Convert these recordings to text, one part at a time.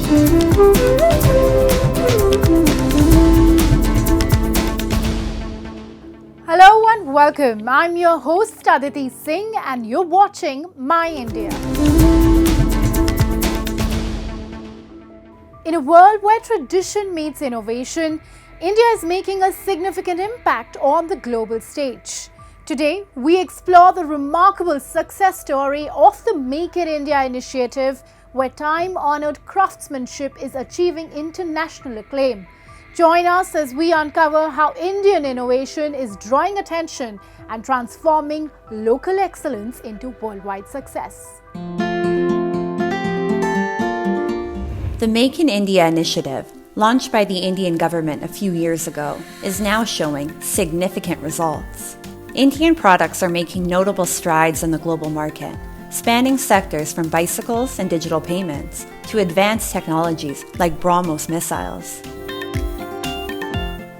Hello and welcome. I'm your host Aditi Singh and you're watching My India. In a world where tradition meets innovation, India is making a significant impact on the global stage. Today, we explore the remarkable success story of the Make in India initiative, where time-honored craftsmanship is achieving international acclaim. Join us as we uncover how Indian innovation is drawing attention and transforming local excellence into worldwide success. The Make in India initiative, launched by the Indian government a few years ago, is now showing significant results. Indian products are making notable strides in the global market, spanning sectors from bicycles and digital payments to advanced technologies like BrahMos missiles.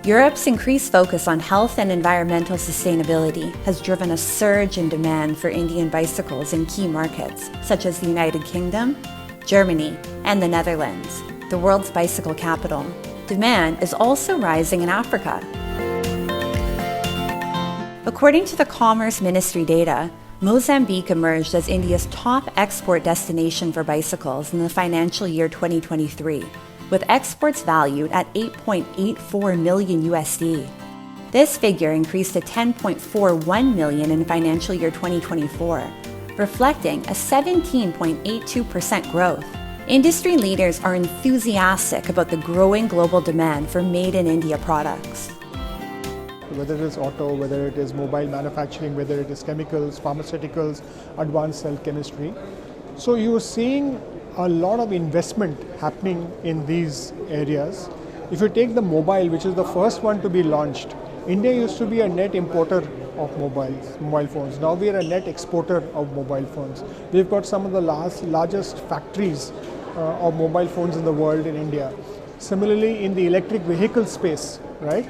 Europe's increased focus on health and environmental sustainability has driven a surge in demand for Indian bicycles in key markets such as the United Kingdom, Germany, and the Netherlands, the world's bicycle capital. Demand is also rising in Africa. According to the Commerce Ministry data, Mozambique emerged as India's top export destination for bicycles in the financial year 2023, with exports valued at $8.84 million USD. This figure increased to $10.41 million in financial year 2024, reflecting a 17.82% growth. Industry leaders are enthusiastic about the growing global demand for made-in-India products. Whether it is auto, whether it is mobile manufacturing, whether it is chemicals, pharmaceuticals, advanced cell chemistry. So you're seeing a lot of investment happening in these areas. If you take the mobile, which is the first one to be launched, India used to be a net importer of mobile phones. Now we are a net exporter of mobile phones. We've got some of the largest factories of mobile phones in the world in India. Similarly, in the electric vehicle space, right?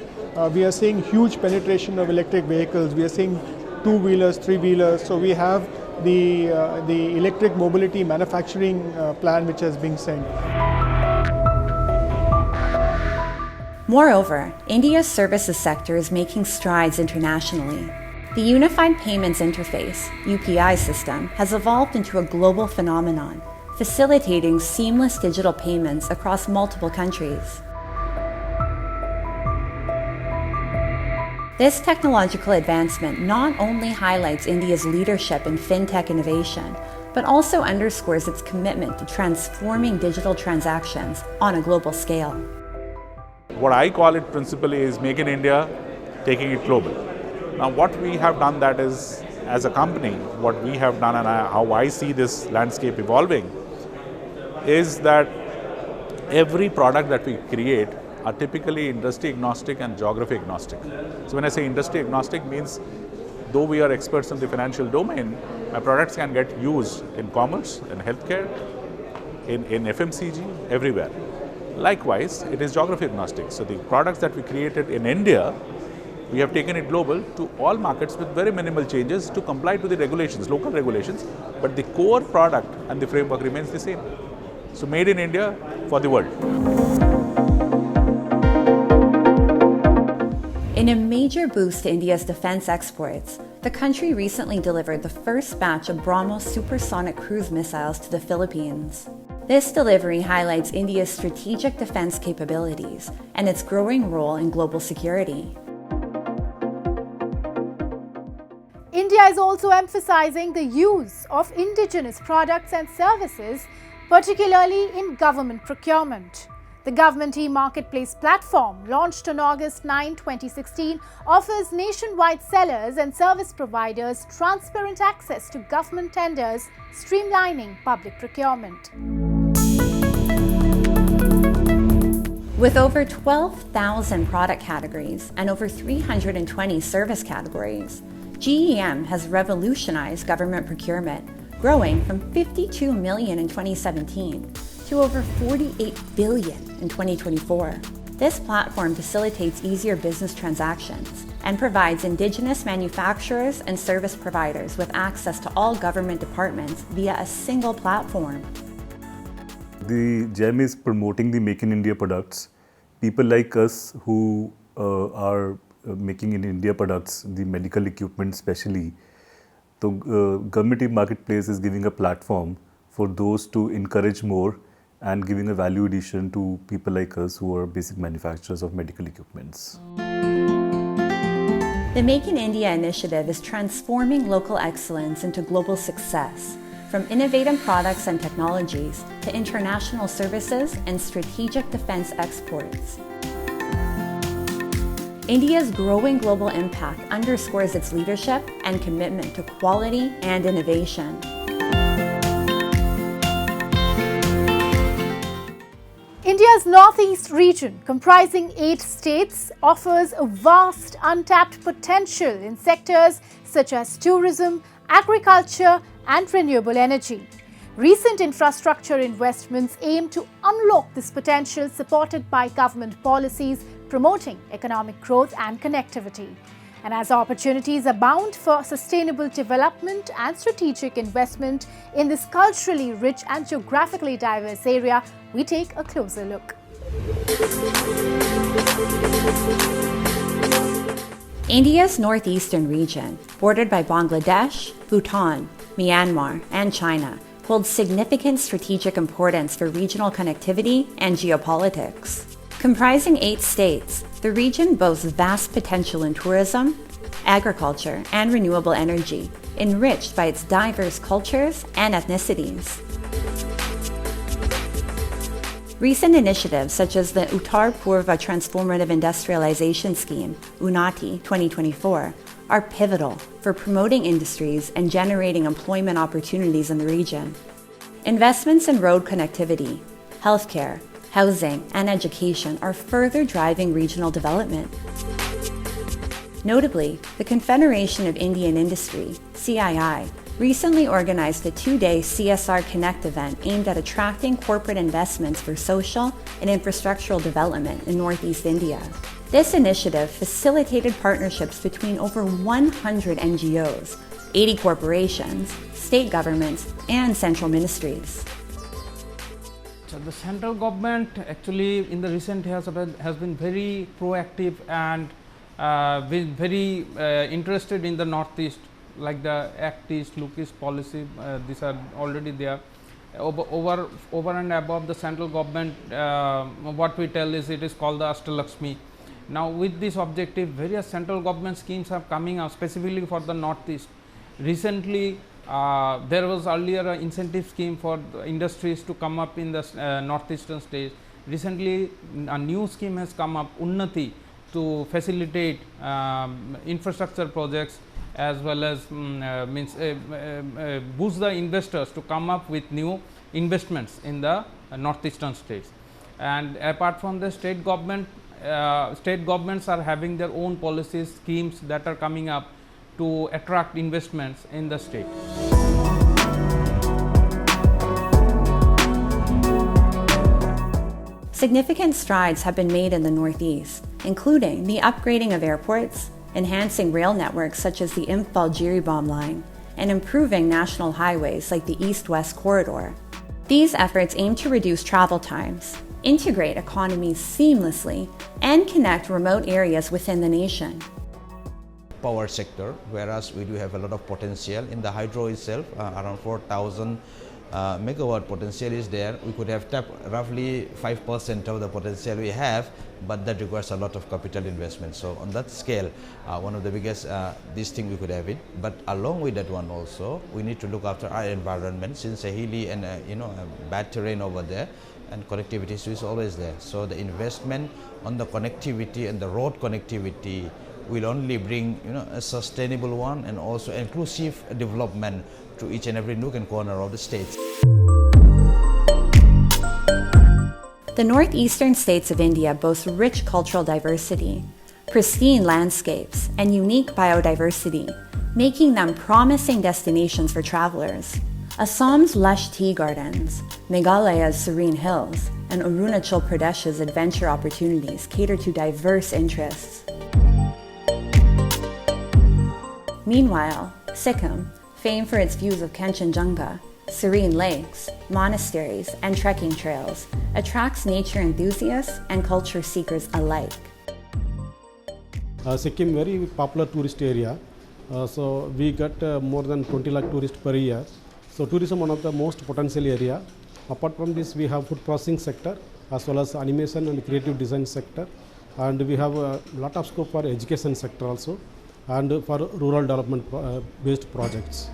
We are seeing huge penetration of electric vehicles. We are seeing two-wheelers, three-wheelers. So we have the electric mobility manufacturing plan which has been sent. Moreover, India's services sector is making strides internationally. The Unified Payments Interface, UPI system, has evolved into a global phenomenon, facilitating seamless digital payments across multiple countries. This technological advancement not only highlights India's leadership in fintech innovation, but also underscores its commitment to transforming digital transactions on a global scale. What I call it principally is Make in India, taking it global. Now what we have done that is, as a company, what we have done and how I see this landscape evolving is that every product that we create are typically industry agnostic and geography agnostic. So when I say industry agnostic means, though we are experts in the financial domain, my products can get used in commerce, in healthcare, in FMCG, everywhere. Likewise, it is geography agnostic. So the products that we created in India, we have taken it global to all markets with very minimal changes to comply to the regulations, local regulations, but the core product and the framework remains the same. So made in India for the world. In a major boost to India's defense exports, the country recently delivered the first batch of BrahMos supersonic cruise missiles to the Philippines. This delivery highlights India's strategic defense capabilities and its growing role in global security. India is also emphasizing the use of indigenous products and services, particularly in government procurement. The Government e-Marketplace platform, launched on August 9, 2016, offers nationwide sellers and service providers transparent access to government tenders, streamlining public procurement. With over 12,000 product categories and over 320 service categories, GEM has revolutionized government procurement, growing from 52 million in 2017 to over 48 billion in 2024. This platform facilitates easier business transactions and provides indigenous manufacturers and service providers with access to all government departments via a single platform. The gem is promoting the Make in India products. People like us who are making in India products, the medical equipment especially. So government marketplace is giving a platform for those to encourage more and giving a value addition to people like us who are basic manufacturers of medical equipments. The Make in India initiative is transforming local excellence into global success, from innovative products and technologies to international services and strategic defense exports. India's growing global impact underscores its leadership and commitment to quality and innovation. India's northeast region, comprising 8 states, offers a vast untapped potential in sectors such as tourism, agriculture, and renewable energy. Recent infrastructure investments aim to unlock this potential, supported by government policies promoting economic growth and connectivity. And as opportunities abound for sustainable development and strategic investment in this culturally rich and geographically diverse area, we take a closer look. India's northeastern region, bordered by Bangladesh, Bhutan, Myanmar, and China, holds significant strategic importance for regional connectivity and geopolitics. Comprising 8 states, the region boasts vast potential in tourism, agriculture, and renewable energy, enriched by its diverse cultures and ethnicities. Recent initiatives such as the Uttar Purva Transformative Industrialization Scheme, UNATI 2024, are pivotal for promoting industries and generating employment opportunities in the region. Investments in road connectivity, healthcare, housing, and education are further driving regional development. Notably, the Confederation of Indian Industry, CII, recently organized a 2-day CSR Connect event aimed at attracting corporate investments for social and infrastructural development in Northeast India. This initiative facilitated partnerships between over 100 NGOs, 80 corporations, state governments, and central ministries. So the central government actually in the recent years has been very proactive and been very interested in the Northeast, like the Act East, Look East policy. These are already there. Over and above the central government, what we tell is it is called the Ashtalakshmi. Now, with this objective, various central government schemes are coming up specifically for the Northeast. Recently, there was earlier an incentive scheme for the industries to come up in the northeastern states. Recently, a new scheme has come up, Unnati, to facilitate infrastructure projects as well as boost the investors to come up with new investments in the northeastern states. And apart from the state governments are having their own policies, schemes that are coming up to attract investments in the state. Significant strides have been made in the Northeast, including the upgrading of airports, enhancing rail networks such as the Imphal-Jiribam line, and improving national highways like the East-West Corridor. These efforts aim to reduce travel times, integrate economies seamlessly, and connect remote areas within the nation. Power sector, whereas we do have a lot of potential in the hydro itself, around 4,000 megawatt potential is there. We could have tapped roughly 5% of the potential we have, but that requires a lot of capital investment. So on that scale, one of the biggest this thing we could have it. But along with that one also, we need to look after our environment, since a hilly and bad terrain over there, and connectivity is always there. So the investment on the connectivity and the road connectivity will only bring a sustainable one and also inclusive development to each and every nook and corner of the states. The northeastern states of India boast rich cultural diversity, pristine landscapes, and unique biodiversity, making them promising destinations for travelers. Assam's lush tea gardens, Meghalaya's serene hills, and Arunachal Pradesh's adventure opportunities cater to diverse interests. Meanwhile, Sikkim, famed for its views of Kanchenjunga, serene lakes, monasteries, and trekking trails attracts nature enthusiasts and culture seekers alike. Sikkim very popular tourist area. So we get more than 20 lakh tourists per year. So tourism one of the most potential area. Apart from this, we have food processing sector as well as animation and creative design sector, and we have a lot of scope for education sector also, and for rural development based projects.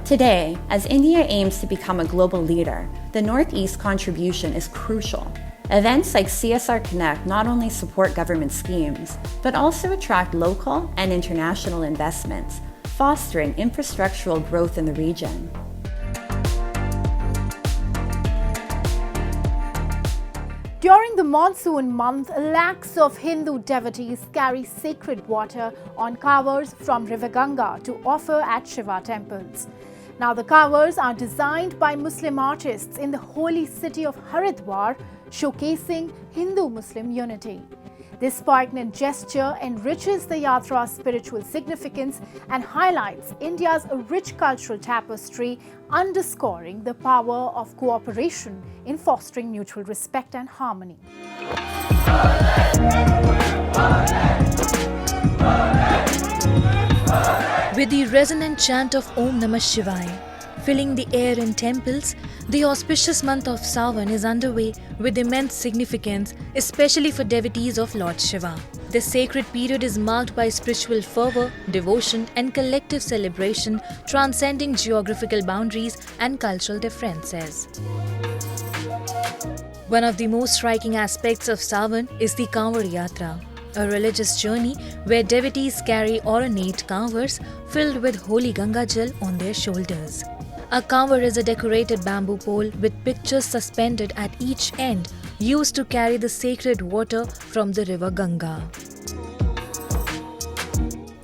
Today, as India aims to become a global leader, the Northeast contribution is crucial. Events like CSR Connect not only support government schemes, but also attract local and international investments, fostering infrastructural growth in the region. During the monsoon month, lakhs of Hindu devotees carry sacred water on covers from River Ganga to offer at Shiva temples. Now, the covers are designed by Muslim artists in the holy city of Haridwar, showcasing Hindu-Muslim unity. This poignant gesture enriches the yatra's spiritual significance and highlights India's rich cultural tapestry, underscoring the power of cooperation in fostering mutual respect and harmony. With the resonant chant of Om Namah Shivaya filling the air in temples, the auspicious month of Sawan is underway with immense significance, especially for devotees of Lord Shiva. This sacred period is marked by spiritual fervor, devotion, and collective celebration, transcending geographical boundaries and cultural differences. One of the most striking aspects of Sawan is the Kanwaryatra, a religious journey where devotees carry ornate kanwars filled with holy Ganga Jal on their shoulders. A kanwar is a decorated bamboo pole with pictures suspended at each end, used to carry the sacred water from the river Ganga.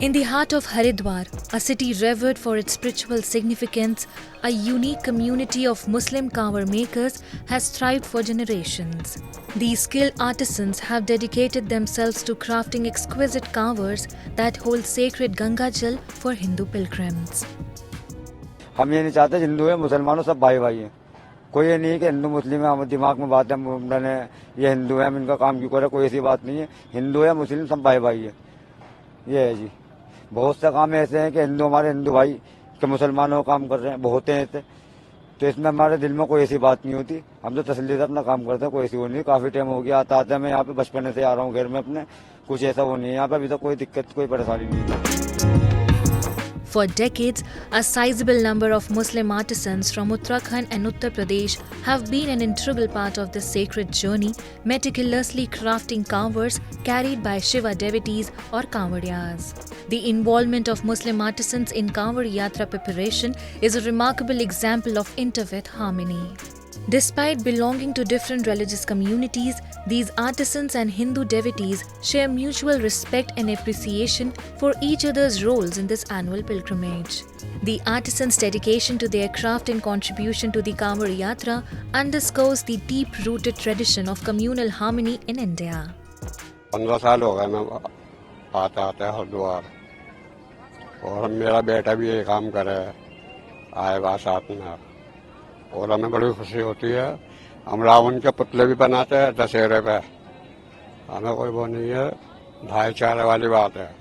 In the heart of Haridwar, a city revered for its spiritual significance, a unique community of Muslim kanwar makers has thrived for generations. These skilled artisans have dedicated themselves to crafting exquisite kanwars that hold sacred Ganga Jal for Hindu pilgrims. हम ये नहीं चाहते हिंदू है मुसलमानों सब भाई भाई हैं, कोई ये नहीं है कि हिंदू मुस्लिम है, हम दिमाग में बात है मैंने ये हिंदू है हम इनका काम क्यों करें, कोई ऐसी बात नहीं है, हिंदू है मुस्लिम सब भाई भाई है, ये है जी। बहुत से काम ऐसे हैं कि हिंदू हमारे हिंदू भाई के मुसलमानों का काम कर रहे हैं, बहुत हैं ऐसे, तो इसमें हमारे दिल में कोई ऐसी बात नहीं होती, हम तो तसल्ली से अपना काम करते हैं, कोई ऐसी वो नहीं। काफ़ी टाइम हो गया आता मैं यहाँ पे बचपन से आ रहा हूँ घर में अपने, कुछ ऐसा वो नहीं है यहाँ पे, अभी तक कोई दिक्कत कोई परेशानी नहीं है। For decades, a sizable number of Muslim artisans from Uttarakhand and Uttar Pradesh have been an integral part of this sacred journey, meticulously crafting kanwars carried by Shiva devotees or kanwaryas. The involvement of Muslim artisans in Kanwaryatra preparation is a remarkable example of interfaith harmony. Despite belonging to different religious communities, these artisans and Hindu devotees share mutual respect and appreciation for each other's roles in this annual pilgrimage. The artisans' dedication to their craft and contribution to the Kanwaryatra underscores the deep-rooted tradition of communal harmony in India. 15 साल हो गए मैं आता हरिद्वार, और मेरा बेटा भी ये काम करे आएगा साथ में, और हमें बड़ी खुशी होती है। हम रावण के पुतले भी बनाते हैं दशहरे पे, हमें कोई वो नहीं है, भाईचारे वाली बात है।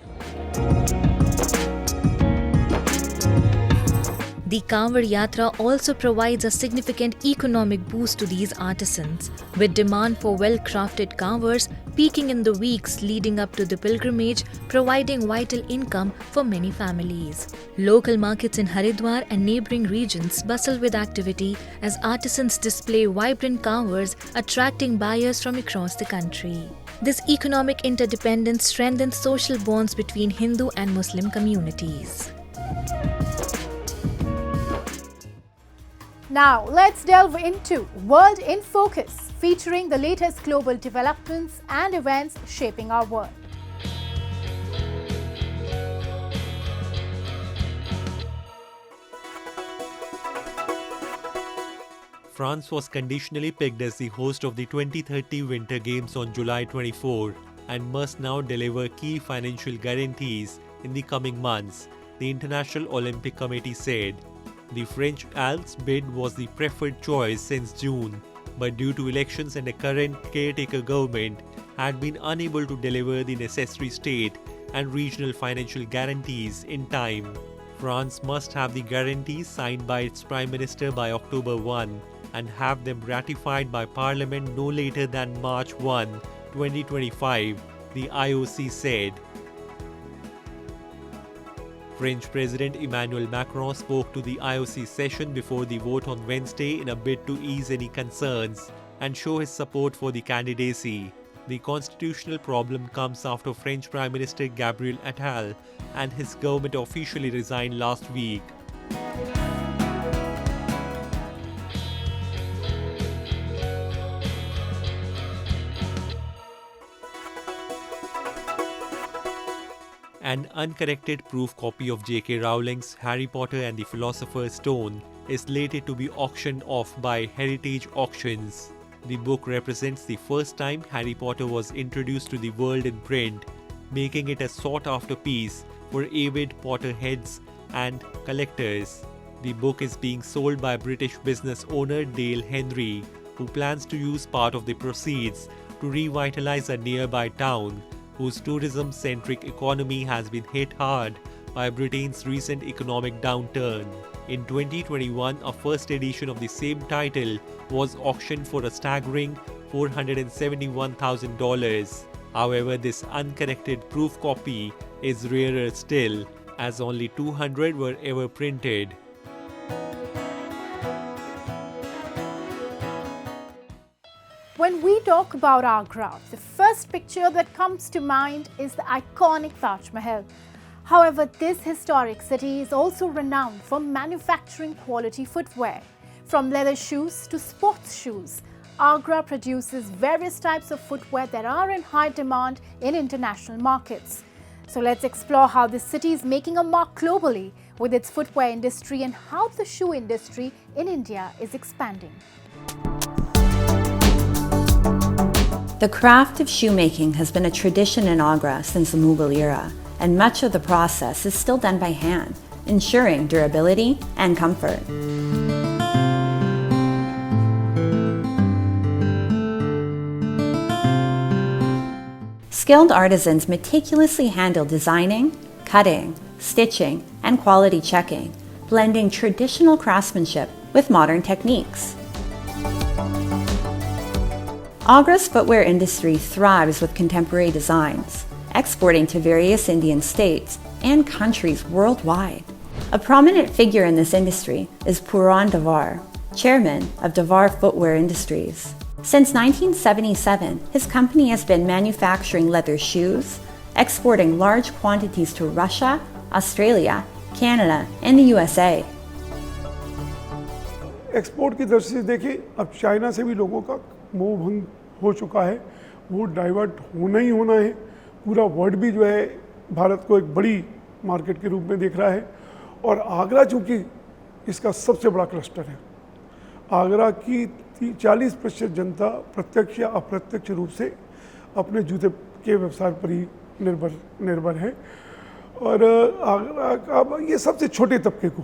The Kanwaryatra also provides a significant economic boost to these artisans, with demand for well-crafted kanwars peaking in the weeks leading up to the pilgrimage, providing vital income for many families. Local markets in Haridwar and neighbouring regions bustle with activity as artisans display vibrant kanwars, attracting buyers from across the country. This economic interdependence strengthens social bonds between Hindu and Muslim communities. Now, let's delve into World in Focus, featuring the latest global developments and events shaping our world. France was conditionally picked as the host of the 2030 Winter Games on July 24 and must now deliver key financial guarantees in the coming months. the International Olympic Committee said. The French Alps bid was the preferred choice since June, but due to elections and the current caretaker government had been unable to deliver the necessary state and regional financial guarantees in time. France must have the guarantees signed by its Prime Minister by October 1 and have them ratified by Parliament no later than March 1, 2025, the IOC said. French President Emmanuel Macron spoke to the IOC session before the vote on Wednesday in a bid to ease any concerns and show his support for the candidacy. The constitutional problem comes after French Prime Minister Gabriel Attal and his government officially resigned last week. An uncorrected proof copy of J.K. Rowling's Harry Potter and the Philosopher's Stone is slated to be auctioned off by Heritage Auctions. The book represents the first time Harry Potter was introduced to the world in print, making it a sought-after piece for avid Potterheads and collectors. The book is being sold by British business owner Dale Henry, who plans to use part of the proceeds to revitalize a nearby town whose tourism-centric economy has been hit hard by Britain's recent economic downturn. In 2021, a first edition of the same title was auctioned for a staggering $471,000. However, this uncorrected proof copy is rarer still, as only 200 were ever printed. When we talk about Agra, the first picture that comes to mind is the iconic Taj Mahal. However, this historic city is also renowned for manufacturing quality footwear. From leather shoes to sports shoes, Agra produces various types of footwear that are in high demand in international markets. So let's explore how this city is making a mark globally with its footwear industry and how the shoe industry in India is expanding. The craft of shoemaking has been a tradition in Agra since the Mughal era, and much of the process is still done by hand, ensuring durability and comfort. Skilled artisans meticulously handle designing, cutting, stitching, and quality checking, blending traditional craftsmanship with modern techniques. Agra's footwear industry thrives with contemporary designs, exporting to various Indian states and countries worldwide. A prominent figure in this industry is Puran Davar, chairman of Davar Footwear Industries. Since 1977, his company has been manufacturing leather shoes, exporting large quantities to Russia, Australia, Canada, and the USA. Export की दृष्टि से देखें, अब China से भी लोगों का मोह भंग हो चुका है, वो डाइवर्ट होना ही होना है। पूरा वर्ल्ड भी जो है भारत को एक बड़ी मार्केट के रूप में देख रहा है, और आगरा चूँकि इसका सबसे बड़ा क्लस्टर है, आगरा की 40% जनता प्रत्यक्ष या अप्रत्यक्ष रूप से अपने जूते के व्यवसाय पर ही निर्भर है, और आगरा का ये सबसे छोटे तबके को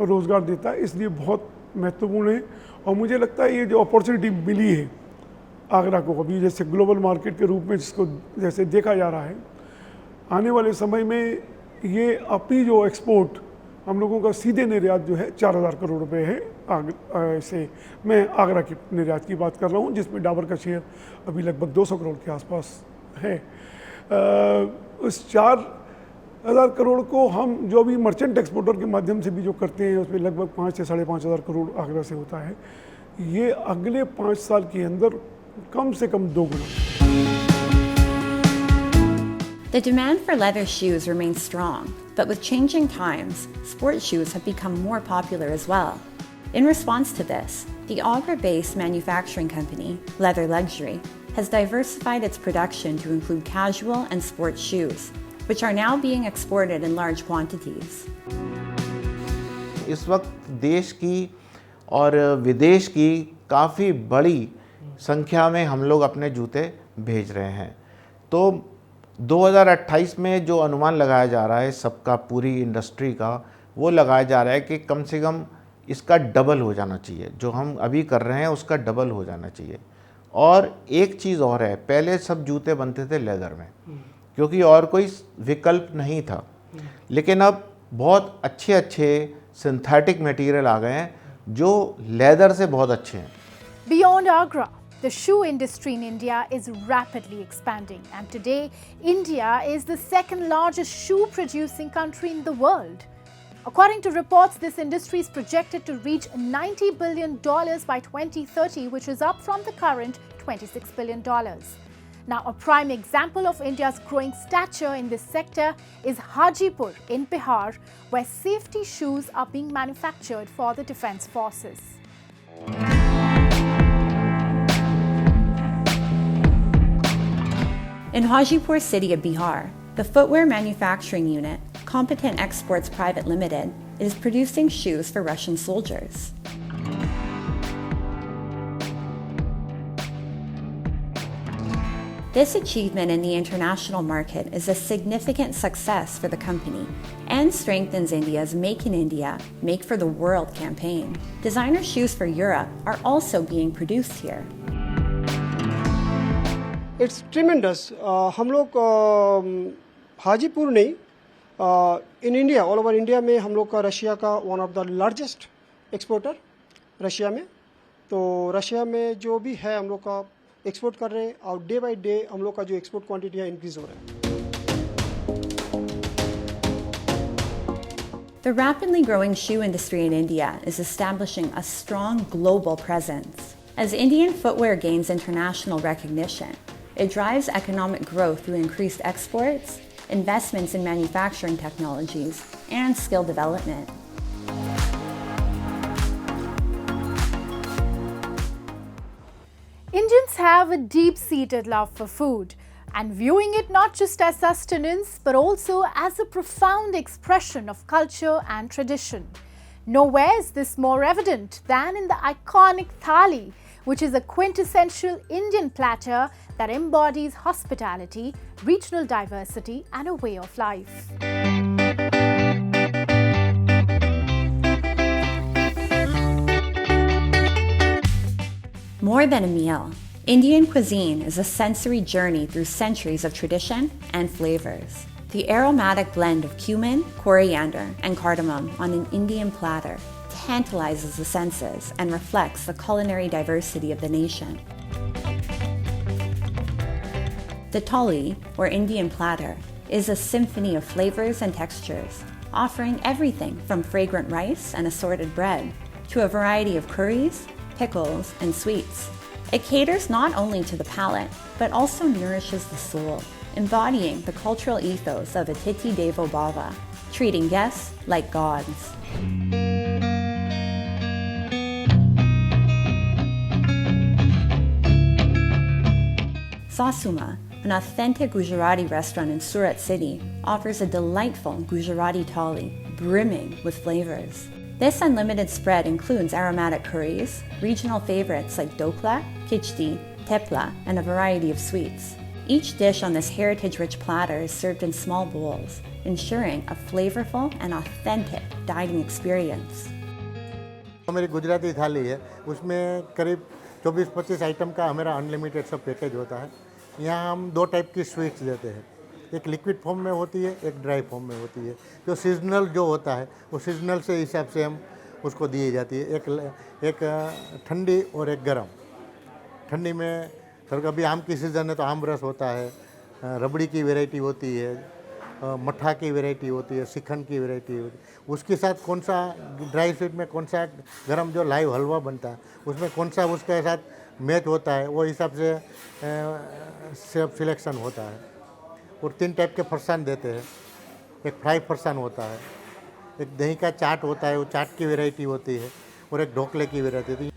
रोज़गार देता है, इसलिए बहुत महत्वपूर्ण है। और मुझे लगता है ये जो अपॉर्चुनिटी मिली है आगरा को अभी जैसे ग्लोबल मार्केट के रूप में जिसको जैसे देखा जा रहा है, आने वाले समय में ये अपनी जो एक्सपोर्ट हम लोगों का सीधे निर्यात जो है 4000 करोड़ रुपए है। से मैं आगरा की निर्यात की बात कर रहा हूँ, जिसमें डाबर का शेयर अभी लगभग 200 करोड़ के आसपास है। उस 4000 करोड़ को हम जो भी मर्चेंट एक्सपोर्टर के माध्यम से भी जो करते हैं, उसमें लगभग 5 से 5,500 करोड़ आगरा से होता है। ये अगले 5 साल के अंदर कम से कम 2 गुना। The demand for leather shoes remains strong, but with changing times, sports shoes have become more popular as well. In response to this, the Agra-based manufacturing company, Leather Luxury, has diversified its production to include casual and sports shoes, which are now being exported in large quantities. इस वक्त देश की और विदेश की काफ़ी बड़ी संख्या में हम लोग अपने जूते भेज रहे हैं, तो 2028 में जो अनुमान लगाया जा रहा है सबका, पूरी इंडस्ट्री का, वो लगाया जा रहा है कि कम से कम इसका डबल हो जाना चाहिए। जो हम अभी कर रहे हैं उसका डबल हो जाना चाहिए। और एक चीज़ और है, पहले सब जूते बनते थे लेदर में, क्योंकि और कोई विकल्प नहीं था। लेकिन अब बहुत अच्छे अच्छे सिंथेटिक मटेरियल आ गए हैं जो लेदर से बहुत अच्छे हैं। Beyond Agra, the shoe industry in India is rapidly expanding, and today India is the second largest shoe producing country in the world. According to reports, this industry is projected to reach $90 billion by 2030, which is up from the current $26 billion. Now, a prime example of India's growing stature in this sector is Hajipur in Bihar, where safety shoes are being manufactured for the defense forces. In Hajipur city of Bihar, the footwear manufacturing unit, Competent Exports Private Limited, is producing shoes for Russian soldiers. This achievement in the international market is a significant success for the company and strengthens India's Make in India, Make for the World campaign. Designer shoes for Europe are also being produced here. It's tremendous. हम लोग हाजीपुर नहीं, in India, all over India में हम लोग का Russia का one of the largest exporter Russia में। तो रशिया में जो भी है हम लोग का एक्सपोर्ट कर रहे हैं, और डे बाय डे हम लोग का जो एक्सपोर्ट क्वांटिटी है इंक्रीज हो रहा है। The rapidly growing shoe industry in India is establishing a strong global presence. As Indian footwear gains international recognition, it drives economic growth through increased exports, investments in manufacturing technologies, and skill development. Indians have a deep-seated love for food, and viewing it not just as sustenance but also as a profound expression of culture and tradition. Nowhere is this more evident than in the iconic Thali, which is a quintessential Indian platter that embodies hospitality, regional diversity, and a way of life. More than a meal, Indian cuisine is a sensory journey through centuries of tradition and flavors. The aromatic blend of cumin, coriander, and cardamom on an Indian platter tantalizes the senses and reflects the culinary diversity of the nation. The Thali, or Indian platter, is a symphony of flavors and textures, offering everything from fragrant rice and assorted bread to a variety of curries, pickles, and sweets. It caters not only to the palate, but also nourishes the soul, embodying the cultural ethos of Atiti Devo Bhava, treating guests like gods. Sasuma, an authentic Gujarati restaurant in Surat City, offers a delightful Gujarati thali, brimming with flavors. This unlimited spread includes aromatic curries, regional favorites like dokla, khichdi, tepla, and a variety of sweets. Each dish on this heritage-rich platter is served in small bowls, ensuring a flavorful and authentic dining experience. हमारी गुजराती थाली है, उसमें करीब 24-25 item का हमारा unlimited सब package होता है। यहाँ हम दो टाइप की स्वीट्स देते हैं, एक लिक्विड फॉर्म में होती है, एक ड्राई फॉर्म में होती है। जो सीजनल जो होता है वो सीजनल से हिसाब से हम उसको दी जाती है, एक ठंडी और एक गरम। ठंडी में कभी आम की सीज़न है तो आम रस होता है, रबड़ी की वैरायटी होती है, मट्ठा की वैरायटी होती है, श्रीखंड की वैरायटी होती है। उसके साथ कौन सा ड्राई स्वीट में कौन सा गरम जो लाइव हलवा बनता है उसमें कौन सा उसके साथ मैच होता है, वो हिसाब से सिलेक्शन होता है। और 3 टाइप के फरसान देते हैं, एक फ्राई फरसान होता है, एक दही का चाट होता है, वो चाट की वैरायटी होती है, और एक ढोकले की वैरायटी होती है।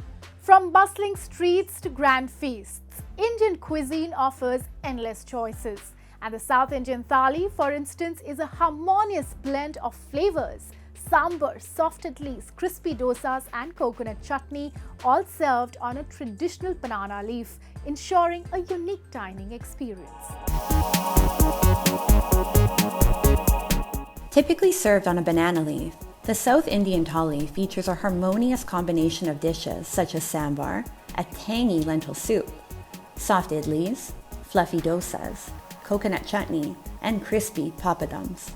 From bustling streets to grand feasts, Indian cuisine offers endless choices. And the South Indian thali, for instance, is a harmonious blend of flavors, sambar, soft idlis, crispy dosas and coconut chutney, all served on a traditional banana leaf, ensuring a unique dining experience. Typically served on a banana leaf, the South Indian thali features a harmonious combination of dishes such as sambar, a tangy lentil soup, soft idlis, fluffy dosas, coconut chutney, and crispy papadums.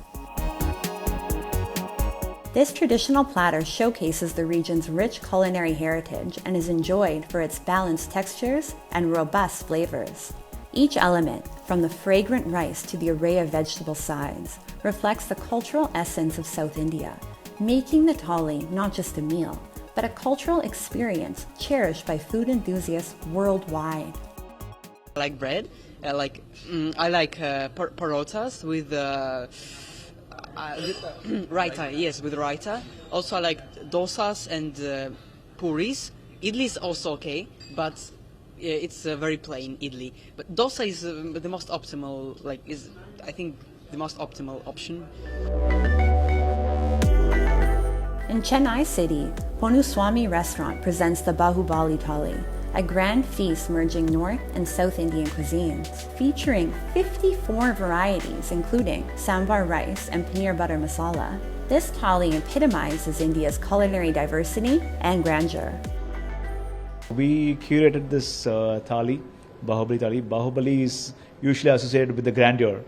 This traditional platter showcases the region's rich culinary heritage and is enjoyed for its balanced textures and robust flavors. Each element, from the fragrant rice to the array of vegetable sides, reflects the cultural essence of South India, making the thali not just a meal, but a cultural experience cherished by food enthusiasts worldwide. I like bread. I like parotas with raita. Yes, with raita. Also, I like dosas and puris. Idli is also okay, but it's very plain idli. But dosa is the most optimal. I think the most optimal option. In Chennai City, Ponuswamy Restaurant presents the Bahubali Thali, a grand feast merging North and South Indian cuisines, featuring 54 varieties including sambar rice and paneer butter masala. This thali epitomizes India's culinary diversity and grandeur. We curated this thali, Bahubali thali. Bahubali is usually associated with the grandeur,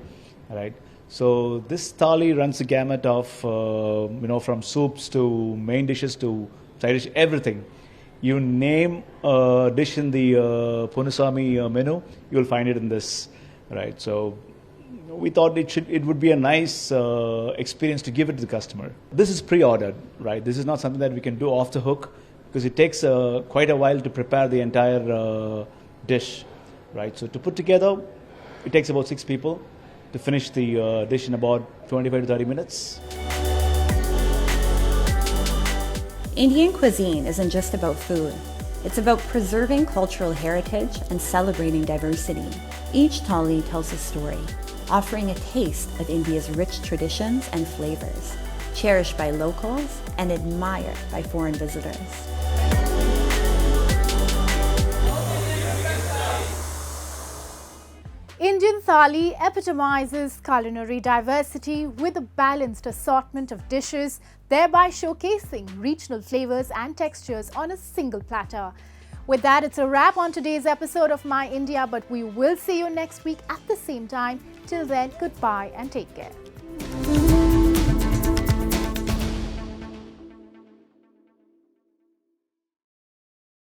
right? So this thali runs the gamut of, from soups to main dishes to side dish, everything. You name a dish in the Ponuswamy menu, you will find it in this, right? So we thought it would be a nice experience to give it to the customer. This is pre-ordered, right? This is not something that we can do off the hook because it takes quite a while to prepare the entire dish, right? So to put together, it takes about 6 people to finish the dish in about 25 to 30 minutes. Indian cuisine isn't just about food. It's about preserving cultural heritage and celebrating diversity. Each thali tells a story, offering a taste of India's rich traditions and flavors, cherished by locals and admired by foreign visitors. Indian thali epitomizes culinary diversity with a balanced assortment of dishes, thereby showcasing regional flavors and textures on a single platter. With that, it's a wrap on today's episode of My India, but we will see you next week at the same time. Till then, goodbye and take care.